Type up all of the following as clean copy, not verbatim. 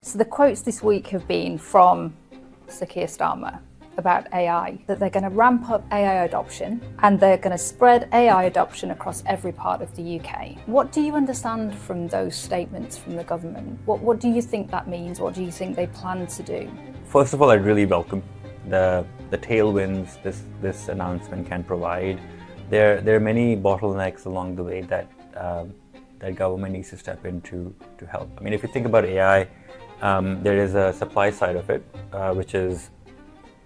So the quotes this week have been from Sir Keir Starmer about AI, that they're going to ramp up AI adoption and they're going to spread AI adoption across every part of the UK. What do you understand from those statements from the government? What do you think that means? What do you think they plan to do? First of all, I'd really welcome the tailwinds this announcement can provide. There are many bottlenecks along the way that government needs to step in to help. I mean, if you think about AI, there is a supply side of it, which is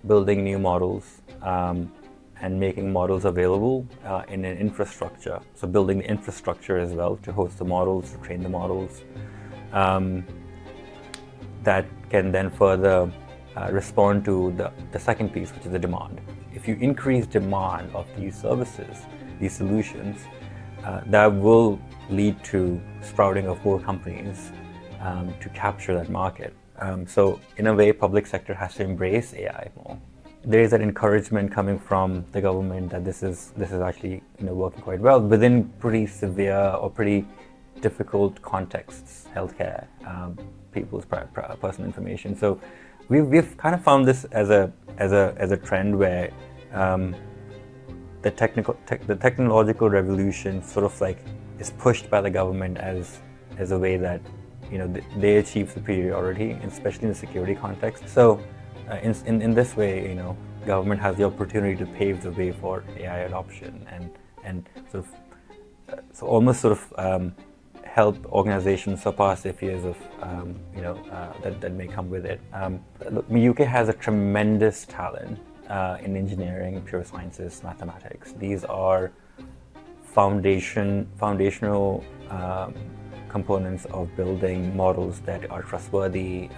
building new models and making models available in an infrastructure. So building the infrastructure as well to host the models, to train the models, that can then further respond to the second piece, which is the demand. If you increase demand of these services, these solutions, that will lead to sprouting of more companies to capture that market. So in a way, public sector has to embrace AI more. There is that encouragement coming from the government that this is actually working quite well within pretty severe or pretty difficult contexts, healthcare, people's personal information. So we've kind of found this as a trend where the technological revolution sort of like is pushed by the government as a way that they achieve superiority, especially in the security context. So in this way, government has the opportunity to pave the way for AI adoption and sort of so almost sort of help organizations surpass the fears of that may come with it. Look, the UK has a tremendous talent in engineering, pure sciences, mathematics. These are foundational components of building models that are trustworthy,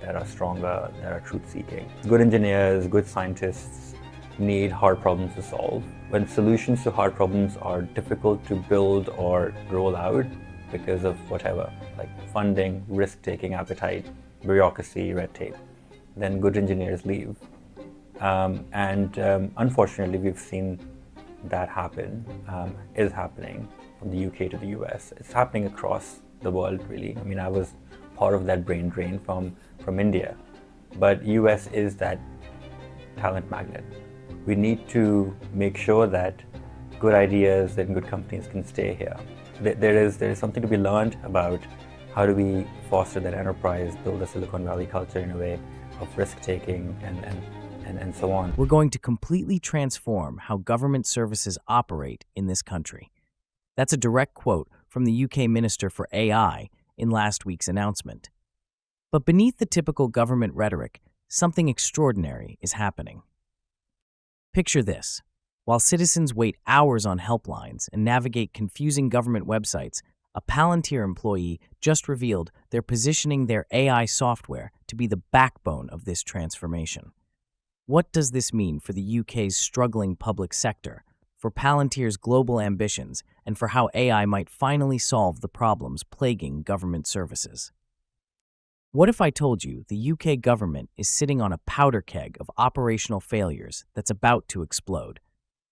that are stronger, that are truth-seeking. Good engineers, good scientists need hard problems to solve. When solutions to hard problems are difficult to build or roll out because of whatever, like funding, risk-taking appetite, bureaucracy, red tape, then good engineers leave. Unfortunately, we've seen that happen, is happening from the UK to the US. It's happening across the world, really. I mean, I was part of that brain drain from India, but US is that talent magnet. We need to make sure that good ideas and good companies can stay here. There is something to be learned about how do we foster that enterprise, build a Silicon Valley culture in a way of risk-taking and so on. We're going to completely transform how government services operate in this country. That's a direct quote from the UK Minister for AI in last week's announcement. But beneath the typical government rhetoric, something extraordinary is happening. Picture this. While citizens wait hours on helplines and navigate confusing government websites, a Palantir employee just revealed they're positioning their AI software to be the backbone of this transformation. What does this mean for the UK's struggling public sector, for Palantir's global ambitions, and for how AI might finally solve the problems plaguing government services? What if I told you the UK government is sitting on a powder keg of operational failures that's about to explode?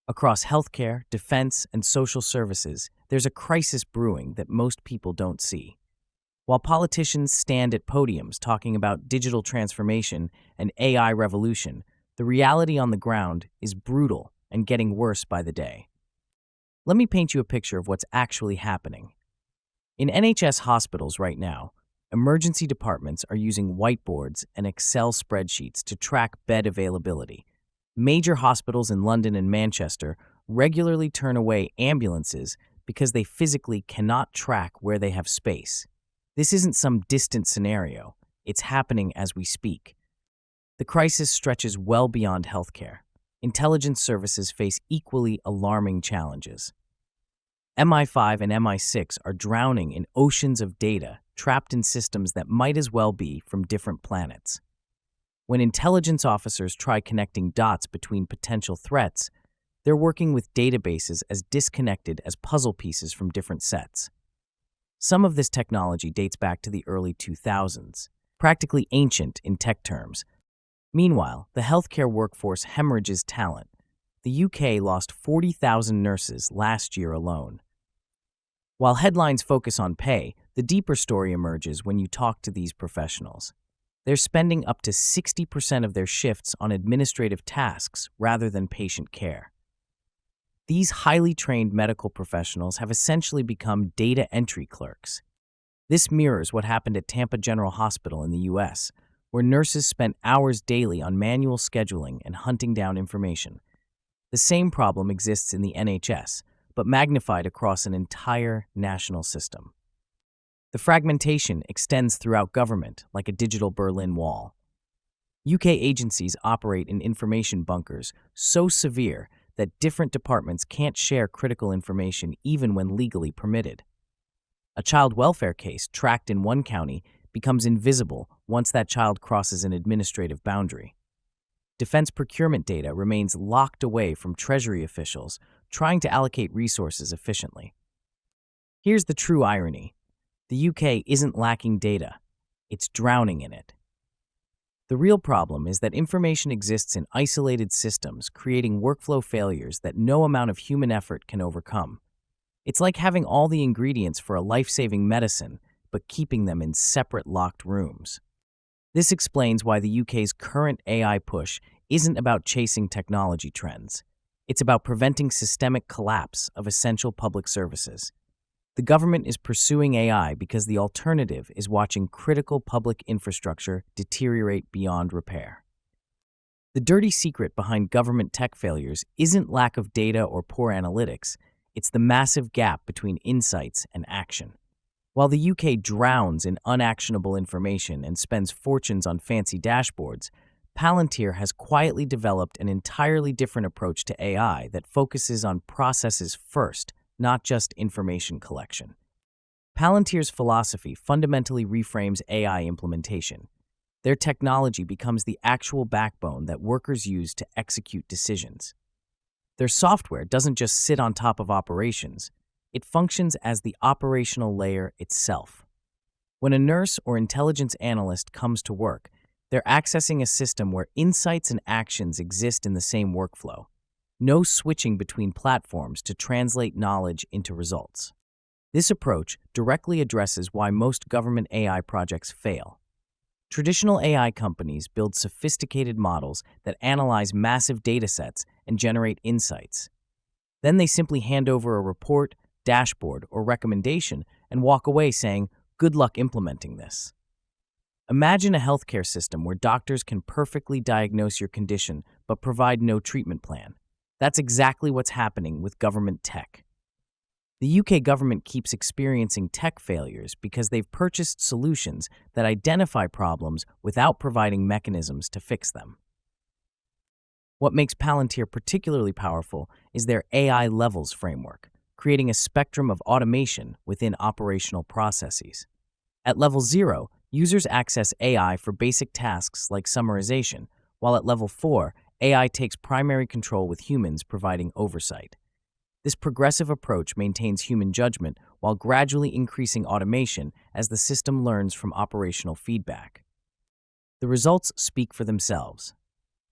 Across healthcare, defense, and social services, there's a crisis brewing that most people don't see. While politicians stand at podiums talking about digital transformation and AI revolution, the reality on the ground is brutal and getting worse by the day. Let me paint you a picture of what's actually happening. In NHS hospitals right now, emergency departments are using whiteboards and Excel spreadsheets to track bed availability. Major hospitals in London and Manchester regularly turn away ambulances because they physically cannot track where they have space. This isn't some distant scenario. It's happening as we speak. The crisis stretches well beyond healthcare. Intelligence services face equally alarming challenges. MI5 and MI6 are drowning in oceans of data trapped in systems that might as well be from different planets. When intelligence officers try connecting dots between potential threats, they're working with databases as disconnected as puzzle pieces from different sets. Some of this technology dates back to the early 2000s, practically ancient in tech terms. Meanwhile, the healthcare workforce hemorrhages talent. The UK lost 40,000 nurses last year alone. While headlines focus on pay, the deeper story emerges when you talk to these professionals. They're spending up to 60% of their shifts on administrative tasks rather than patient care. These highly trained medical professionals have essentially become data entry clerks. This mirrors what happened at Tampa General Hospital in the U.S., where nurses spent hours daily on manual scheduling and hunting down information. The same problem exists in the NHS, but magnified across an entire national system. The fragmentation extends throughout government like a digital Berlin Wall. UK agencies operate in information bunkers so severe that different departments can't share critical information even when legally permitted. A child welfare case tracked in one county becomes invisible once that child crosses an administrative boundary. Defense procurement data remains locked away from Treasury officials trying to allocate resources efficiently. Here's the true irony. The UK isn't lacking data, it's drowning in it. The real problem is that information exists in isolated systems, creating workflow failures that no amount of human effort can overcome. It's like having all the ingredients for a life-saving medicine, but keeping them in separate locked rooms. This explains why the UK's current AI push isn't about chasing technology trends. It's about preventing systemic collapse of essential public services. The government is pursuing AI because the alternative is watching critical public infrastructure deteriorate beyond repair. The dirty secret behind government tech failures isn't lack of data or poor analytics, it's the massive gap between insights and action. While the UK drowns in unactionable information and spends fortunes on fancy dashboards, Palantir has quietly developed an entirely different approach to AI that focuses on processes first, not just information collection. Palantir's philosophy fundamentally reframes AI implementation. Their technology becomes the actual backbone that workers use to execute decisions. Their software doesn't just sit on top of operations, it functions as the operational layer itself. When a nurse or intelligence analyst comes to work, they're accessing a system where insights and actions exist in the same workflow. No switching between platforms to translate knowledge into results. This approach directly addresses why most government AI projects fail. Traditional AI companies build sophisticated models that analyze massive datasets and generate insights. Then they simply hand over a report, dashboard, or recommendation and walk away saying, "Good luck implementing this." Imagine a healthcare system where doctors can perfectly diagnose your condition but provide no treatment plan. That's exactly what's happening with government tech. The UK government keeps experiencing tech failures because they've purchased solutions that identify problems without providing mechanisms to fix them. What makes Palantir particularly powerful is their AI levels framework, creating a spectrum of automation within operational processes. At level 0, users access AI for basic tasks like summarization, while at level 4, AI takes primary control with humans providing oversight. This progressive approach maintains human judgment while gradually increasing automation as the system learns from operational feedback. The results speak for themselves.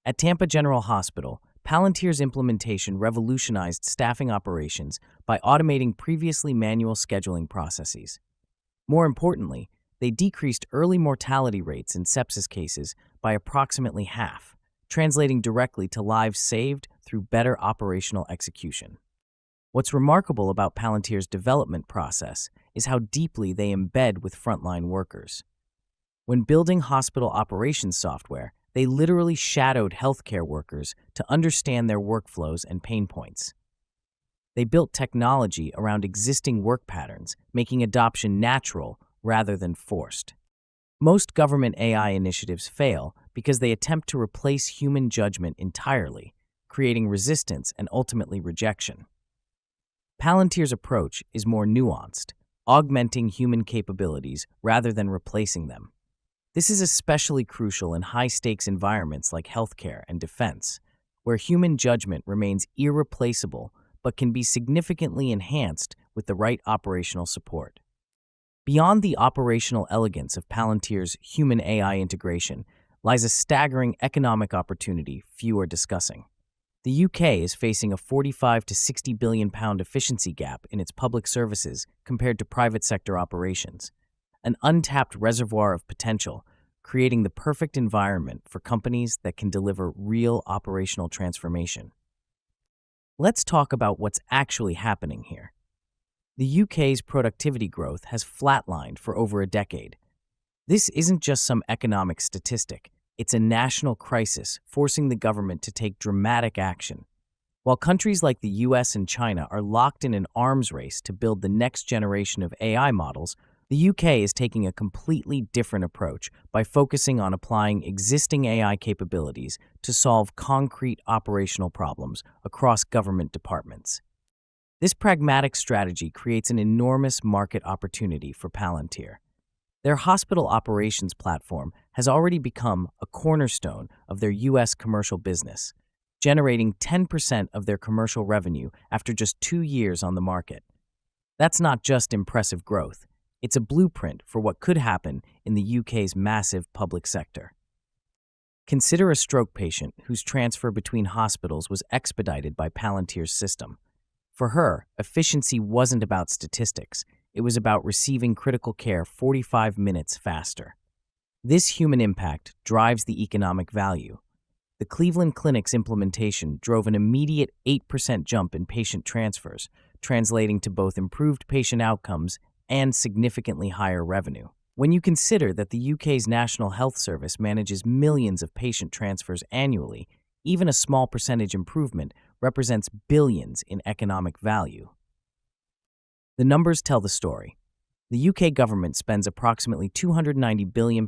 At Tampa General Hospital, Palantir's implementation revolutionized staffing operations by automating previously manual scheduling processes. More importantly, they decreased early mortality rates in sepsis cases by approximately half, translating directly to lives saved through better operational execution. What's remarkable about Palantir's development process is how deeply they embed with frontline workers. When building hospital operations software, they literally shadowed healthcare workers to understand their workflows and pain points. They built technology around existing work patterns, making adoption natural rather than forced. Most government AI initiatives fail because they attempt to replace human judgment entirely, creating resistance and ultimately rejection. Palantir's approach is more nuanced, augmenting human capabilities rather than replacing them. This is especially crucial in high-stakes environments like healthcare and defense, where human judgment remains irreplaceable but can be significantly enhanced with the right operational support. Beyond the operational elegance of Palantir's human-AI integration lies a staggering economic opportunity few are discussing. The UK is facing a 45 to 60 billion pound efficiency gap in its public services compared to private sector operations, an untapped reservoir of potential, creating the perfect environment for companies that can deliver real operational transformation. Let's talk about what's actually happening here. The UK's productivity growth has flatlined for over a decade. This isn't just some economic statistic. It's a national crisis forcing the government to take dramatic action. While countries like the US and China are locked in an arms race to build the next generation of AI models, the UK is taking a completely different approach by focusing on applying existing AI capabilities to solve concrete operational problems across government departments. This pragmatic strategy creates an enormous market opportunity for Palantir. Their hospital operations platform has already become a cornerstone of their U.S. commercial business, generating 10% of their commercial revenue after just 2 years on the market. That's not just impressive growth. It's a blueprint for what could happen in the UK's massive public sector. Consider a stroke patient whose transfer between hospitals was expedited by Palantir's system. For her, efficiency wasn't about statistics. It was about receiving critical care 45 minutes faster. This human impact drives the economic value. The Cleveland Clinic's implementation drove an immediate 8% jump in patient transfers, translating to both improved patient outcomes and significantly higher revenue. When you consider that the UK's National Health Service manages millions of patient transfers annually, even a small percentage improvement represents billions in economic value. The numbers tell the story. The UK government spends approximately £290 billion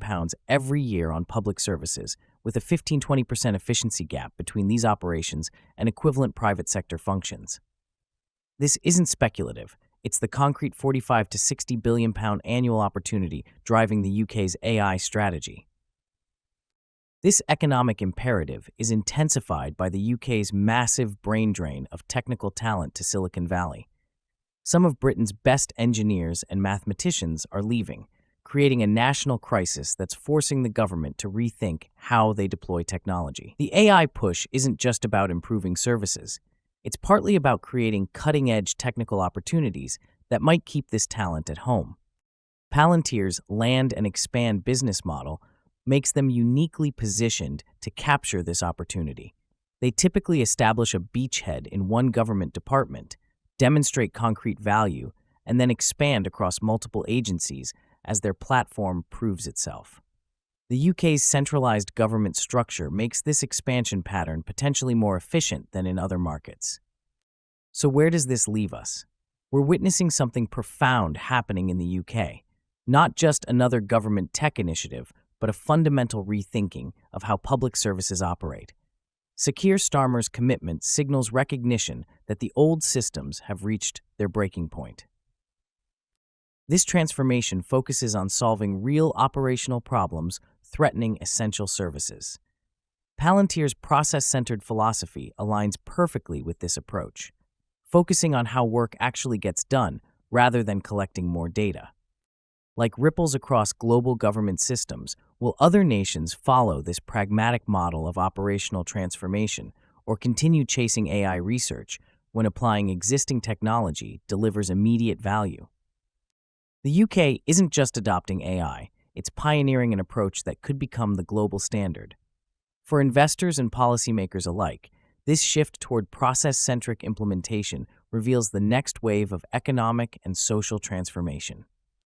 every year on public services, with a 15-20% efficiency gap between these operations and equivalent private sector functions. This isn't speculative. It's the concrete 45 to 60 billion pound annual opportunity driving the UK's AI strategy. This economic imperative is intensified by the UK's massive brain drain of technical talent to Silicon Valley. Some of Britain's best engineers and mathematicians are leaving, creating a national crisis that's forcing the government to rethink how they deploy technology. The AI push isn't just about improving services. It's partly about creating cutting-edge technical opportunities that might keep this talent at home. Palantir's land and expand business model makes them uniquely positioned to capture this opportunity. They typically establish a beachhead in one government department, demonstrate concrete value, and then expand across multiple agencies as their platform proves itself. The UK's centralized government structure makes this expansion pattern potentially more efficient than in other markets. So where does this leave us? We're witnessing something profound happening in the UK, not just another government tech initiative, but a fundamental rethinking of how public services operate. Sir Keir Starmer's commitment signals recognition that the old systems have reached their breaking point. This transformation focuses on solving real operational problems threatening essential services. Palantir's process-centered philosophy aligns perfectly with this approach, focusing on how work actually gets done rather than collecting more data. Like ripples across global government systems, will other nations follow this pragmatic model of operational transformation or continue chasing AI research when applying existing technology delivers immediate value? The UK isn't just adopting AI, it's pioneering an approach that could become the global standard. For investors and policymakers alike, this shift toward process-centric implementation reveals the next wave of economic and social transformation.